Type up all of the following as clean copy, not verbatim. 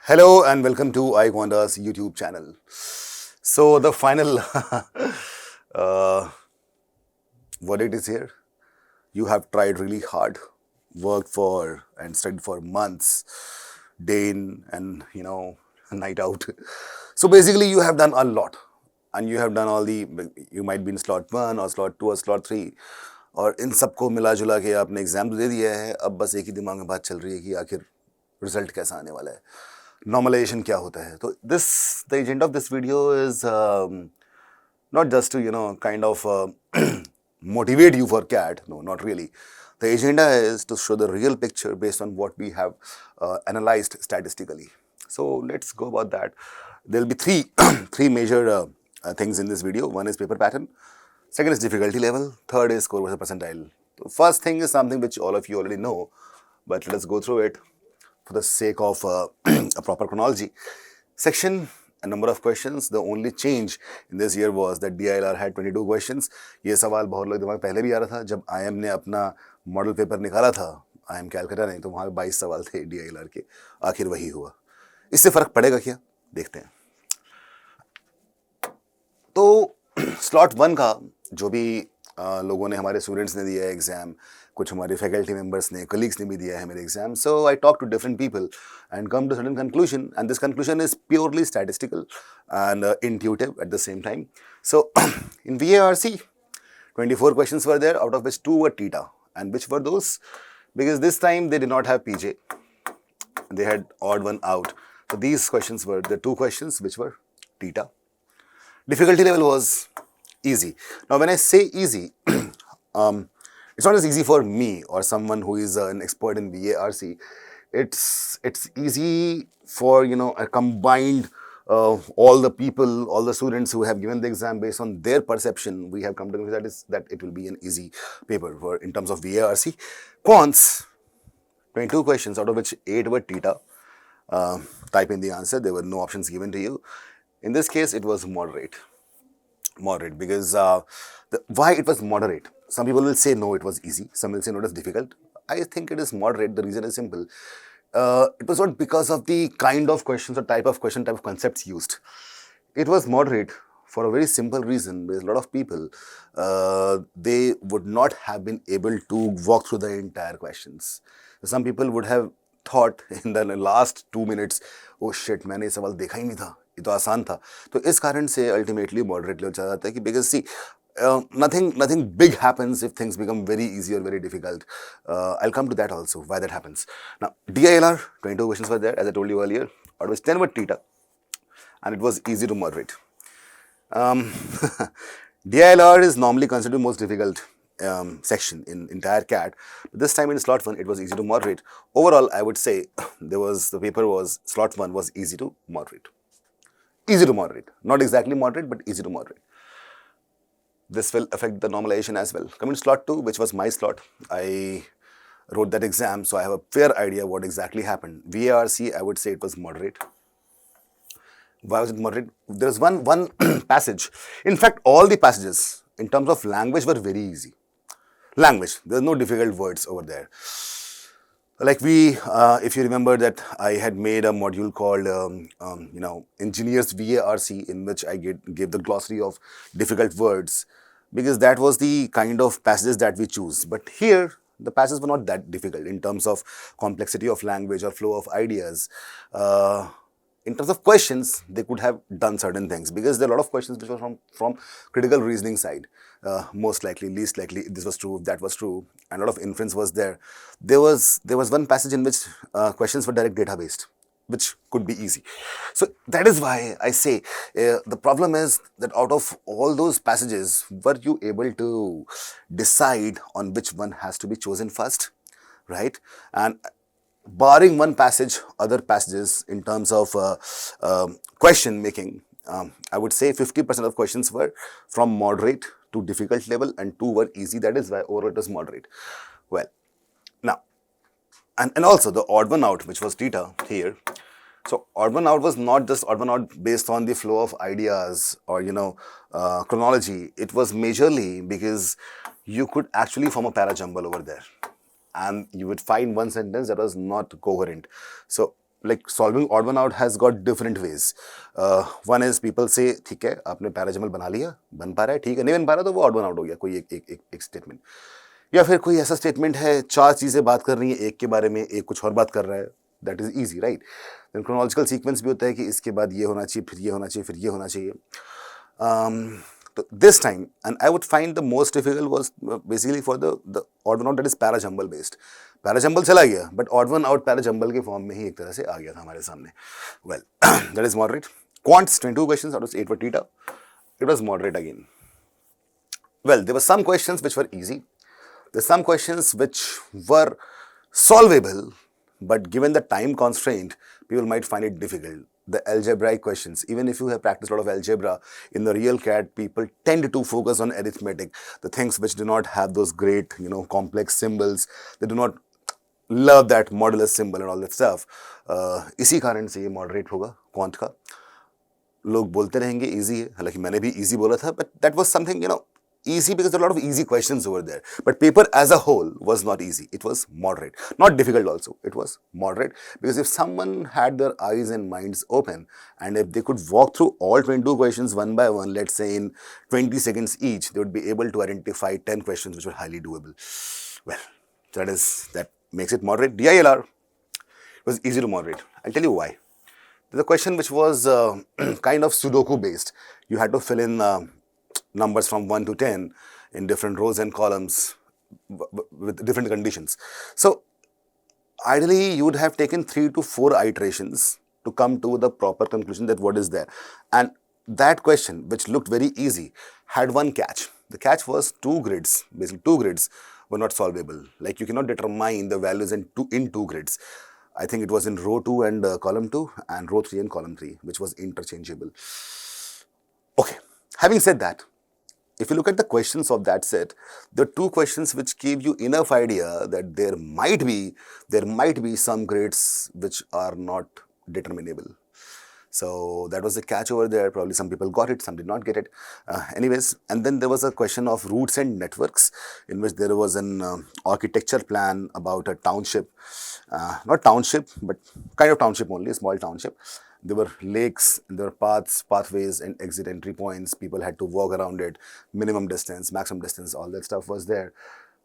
Hello and welcome to iQuanta's YouTube channel. So the final uh, verdict is here. You have tried really hard, worked for and studied for months, day in and night out. So basically, you have done a lot, and you have done all the. You might be in slot 1 or slot 2 or slot 3, और इन सबको मिला जुला के आपने exam तो दे दिया है. अब बस एक ही दिमाग में बात चल रही है कि आखिर रिजल्ट कैसा आने वाला है, नॉर्मलाइजेशन क्या होता है. तो this the agenda of this video is not just to kind of motivate you for CAT. No, not really. The agenda is to show the real picture based on what we have analyzed statistically. So let's go about that. There'll be three major things in this video. One is paper pattern, second is difficulty level, third is score versus percentile. The first thing is something which all of you already know, but let's go through it for the sake of a proper chronology. Section a number of questions. The only change in this year was that DILR had 22 questions. ये सवाल बहुत लोग दिमाग पहले भी आ रहा था जब IM ने अपना मॉडल पेपर निकाला था, IM कैलकाटा ने, तो वहाँ 22 सवाल थे DILR के. आखिर वही हुआ. इससे फर्क पड़ेगा क्या, देखते हैं. तो स्लॉट 1 का जो भी लोगों ने, हमारे स्टूडेंट्स ने दिया है एग्जाम, कुछ हमारे फैकल्टी मेंबर्स ने, कलीग्स ने भी दिया है मेरे exam. So I talk to different people and come to certain conclusion, and this conclusion is purely statistical and intuitive at the same time. So in VARC, 24 questions were there, out of which 2 were theta. And which were those? Because this time they did not have PJ, they had odd one out. So these questions were the 2 questions which were theta. Difficulty level was easy. Now when I say easy, it's not as easy for me or someone who is an expert in VARC. It's easy for a combined all the people, all the students who have given the exam, based on their perception, we have come to know that it will be an easy paper for in terms of VARC. Quants, 22 questions, out of which 8 were theta. Type in the answer. There were no options given to you. In this case, it was moderate. Moderate because why it was moderate? Some people will say no, it was easy. Some will say no, it was difficult. I think it is moderate. The reason is simple. It was not because of the kind of questions or type of question, type of concepts used. It was moderate for a very simple reason, because a lot of people, they would not have been able to walk through the entire questions. Some people would have thought in the last 2 minutes, oh shit, मैंने ये सवाल देखा ही नहीं था, ये तो आसान था. तो इस कारण से ultimately moderate लेवल चला जाता है कि because see, nothing big happens if things become very easy or very difficult. I'll come to that also, why that happens. Now, DILR, 22 questions were there, as I told you earlier, out of which 10 were theta, and it was easy to moderate. DILR is normally considered the most difficult section in entire CAT, but this time in slot 1, it was easy to moderate. Overall, I would say slot 1 was easy to moderate. Easy to moderate. Not exactly moderate, but easy to moderate. This will affect the normalization as well. Coming to slot 2, which was my slot, I wrote that exam, so I have a fair idea what exactly happened. VARC, I would say it was moderate. Why was it moderate? There is one passage. In fact, all the passages in terms of language were very easy. Language, there's no difficult words over there. Like if you remember that I had made a module called, Engineers VARC, in which I gave the glossary of difficult words, because that was the kind of passages that we choose. But here, the passages were not that difficult in terms of complexity of language or flow of ideas. In terms of questions, they could have done certain things, because there are a lot of questions which were from critical reasoning side. Most likely, least likely, if this was true, if that was true, and a lot of inference was there. There was one passage in which questions were direct data based, which could be easy. So that is why I say the problem is that out of all those passages, were you able to decide on which one has to be chosen first, right? And barring one passage, other passages in terms of question making, I would say 50% of questions were from moderate to difficult level, and 2 were easy. That is why overall it was moderate. Well, now, and also the odd one out, which was theta here. So odd one out was not just odd one out based on the flow of ideas or chronology. It was majorly because you could actually form a para jumble over there, and you would find one sentence that was not coherent. So like solving odd one out has got different ways. One is people say ठीक है आपने parajumble बना लिया, बन पा रहा है, ठीक है, नहीं बन पा रहा तो वो ऑड वन आउट हो गया, कोई एक स्टेटमेंट। या फिर कोई ऐसा स्टेटमेंट है, चार चीज़ें बात कर रही हैं एक के बारे में, एक कुछ और बात कर रहा है, that is easy, right. Then chronological sequence भी होता है कि इसके बाद ये होना चाहिए, फिर ये होना चाहिए, फिर ये होना चाहिए। So this time, and I would find the most difficult was basically for the odd one out that is para-jumble based. Para-jumble चला गया, but odd one out para-jumble के फॉर्म में ही एक तरह से आ गया था हमारे सामने. Well, that is moderate. Quants 22 questions out of 8 were theta. It was moderate again. Well, there were some questions which were easy. There were some questions which were solvable, but given the time constraint, people might find it difficult. The algebraic questions, even if you have practiced a lot of algebra, in the real CAT, people tend to focus on arithmetic, the things which do not have those great, complex symbols. They do not love that modulus symbol and all that stuff. इसी कारण से ये moderate होगा quant का. लोग बोलते रहेंगे easy है, हालांकि मैंने भी easy बोला था, but that was something, easy because there are a lot of easy questions over there. But paper as a whole was not easy. It was moderate. Not difficult also. It was moderate because if someone had their eyes and minds open and if they could walk through all 22 questions one by one, let's say in 20 seconds each, they would be able to identify 10 questions which were highly doable. Well, that makes it moderate. DILR was easy to moderate. I'll tell you why. There's a question which was kind of Sudoku based. You had to fill in numbers from 1 to 10 in different rows and columns with different conditions. So ideally you would have taken 3 to 4 iterations to come to the proper conclusion that what is there. And that question, which looked very easy, had one catch. The catch was 2 grids, basically 2 grids were not solvable. Like you cannot determine the values in two grids. I think it was in row 2 and column 2 and row 3 and column 3, which was interchangeable. Okay, having said that, if you look at the questions of that set, there are 2 questions which give you enough idea that there might be some grades which are not determinable. So that was the catch over there. Probably some people got it, some did not get it. Anyways, and then there was a question of routes and networks in which there was an architecture plan about a township, not township, but kind of township only, a small township. There were lakes, there were paths, pathways and exit entry points. People had to walk around it, minimum distance, maximum distance, all that stuff was there.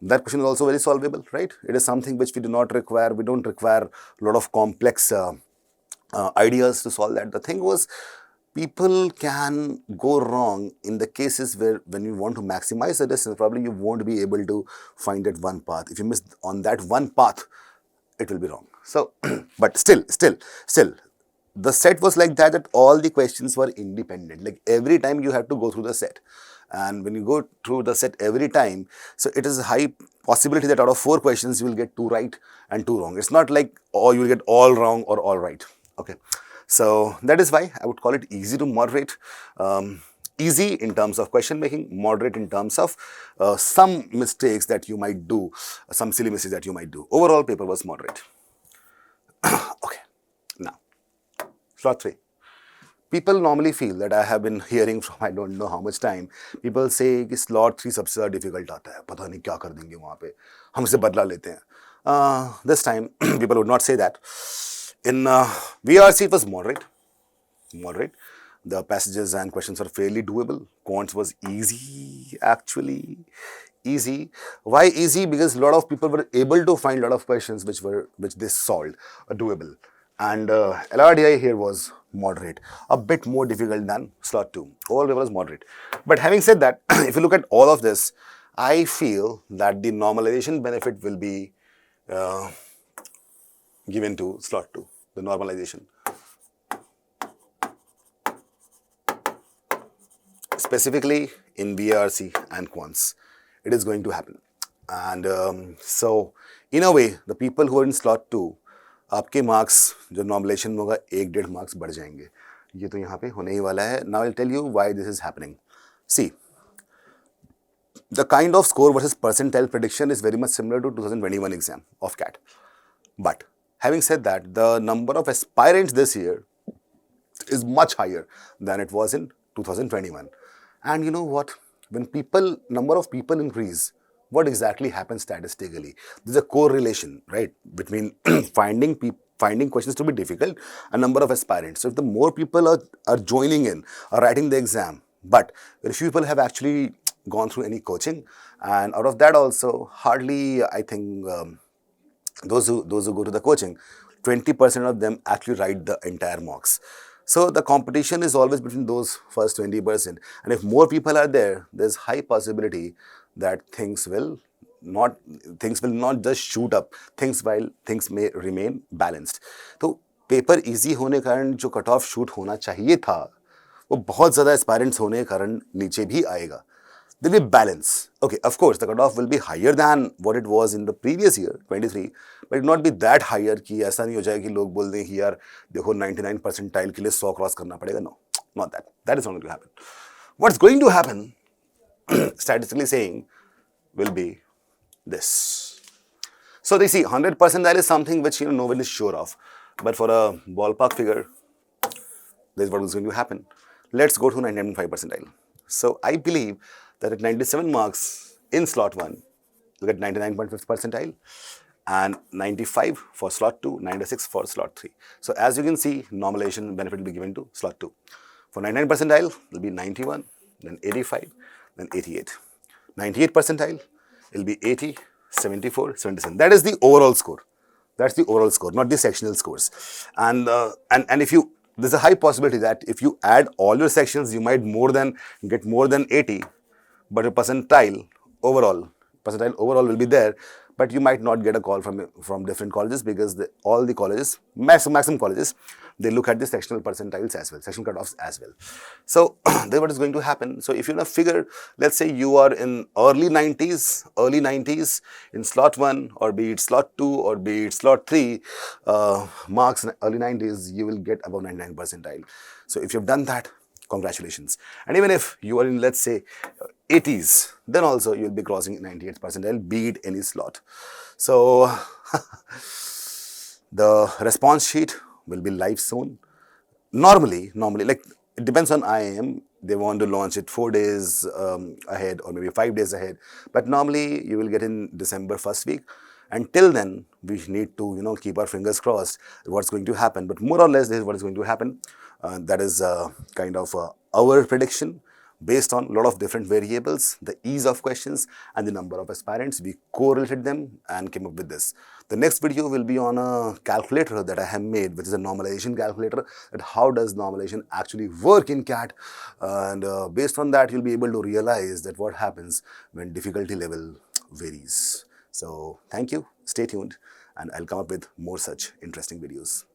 That question is also very solvable, right? It is something which we do not require. We don't require a lot of complex ideas to solve that. The thing was, people can go wrong in the cases where when you want to maximize the distance, probably you won't be able to find that one path. If you miss on that one path, it will be wrong. So, but still, the set was like that all the questions were independent. Like every time you have to go through the set. And when you go through the set every time, so it is a high possibility that out of 4 questions, you will get 2 right and 2 wrong. It's not like, oh, you will get all wrong or all right. Okay. So that is why I would call it easy to moderate. Easy in terms of question making, moderate in terms of some mistakes that you might do, some silly mistakes that you might do. Overall, paper was moderate. Okay. Now, slot 3. People normally feel that I have been hearing from I don't know how much time. People say कि slot 3 सबसे ज़्यादा difficult आता है, पता नहीं क्या कर देंगे वहाँ पे, हमसे बदला लेते हैं. This time people would not say that. In VRC it was moderate. The passages and questions are fairly doable. Quants was easy, actually. Easy. Why easy? Because a lot of people were able to find a lot of questions which they solved, doable. And LRDI here was moderate, a bit more difficult than slot 2. Overall paper was moderate. But having said that, if you look at all of this, I feel that the normalization benefit will be given to slot 2, the normalization. Specifically in VRC and quants, it is going to happen. And so, in a way, the people who are in slot 2, आपके marks जो normalisation होगा 1-1.5 marks बढ़ जाएंगे. ये तो यहाँ पे होने ही वाला है. Now I'll tell you why this is happening. See, the kind of score versus percentile prediction is very much similar to 2021 exam of CAT. But having said that, the number of aspirants this year is much higher than it was in 2021. And you know what? When number of people increase, what exactly happens statistically? There's a correlation, right, between finding finding questions to be difficult, a number of aspirants. So if the more people are joining in, are writing the exam, but very few people have actually gone through any coaching, and out of that also, hardly, I think, those who go to the coaching, 20% of them actually write the entire mocks. So the competition is always between those first 20%, and if more people are there, there's high possibility that not things will not just shoot up, things may remain balanced. तो paper easy होने के कारण जो cut off shoot होना चाहिए था, वो बहुत ज़्यादा एस्पायरेंट्स होने के कारण नीचे भी आएगा. There will be balance. Okay, of course, the cutoff will be higher than what it was in the previous year, 23, but it will not be that higher कि ऐसा नहीं हो जाए कि लोग बोल दें कि यार देखो 99 percentile के लिए 100 क्रॉस करना पड़ेगा. No, not that. That is not going to happen. What's going to happen, statistically saying, will be this. So they see 100 percentile is something which no one is sure of, but for a ballpark figure, this is what is going to happen. Let's go to 99.5 percentile. So I believe that at 97 marks in slot 1, you get 99.5 percentile, and 95 for slot 2, 96 for slot 3. So as you can see, normalization benefit will be given to slot 2. For 99 percentile, it will be 91, then 85, then 88. 98 percentile, it will be 80, 74, 77. That is the overall score. That's the overall score, not the sectional scores. And if you, there's a high possibility that if you add all your sections, you might get more than 80, but your percentile overall will be there, but you might not get a call from different colleges, because all the colleges, maximum colleges, they look at the sectional percentiles as well, sectional cutoffs as well. So that's what is going to happen. So if you figure, let's say you are in early 90s in slot 1, or be it slot 2, or be it slot 3, marks in early 90s, you will get above 99 percentile. So if you've done that, congratulations. And even if you are in, let's say, 80s, then also you'll be crossing 98 percentile, be it any slot. So the response sheet will be live soon. Normally, like, it depends on IIM. They want to launch it 4 days ahead, or maybe 5 days ahead. But normally you will get in December first week. Until then, we need to keep our fingers crossed what's going to happen. But more or less, this is what is going to happen. That is kind of our prediction based on a lot of different variables, the ease of questions and the number of aspirants. We correlated them and came up with this. The next video will be on a calculator that I have made, which is a normalization calculator, that how does normalization actually work in CAT, and based on that, you'll be able to realize that what happens when difficulty level varies. So thank you, stay tuned, and I'll come up with more such interesting videos.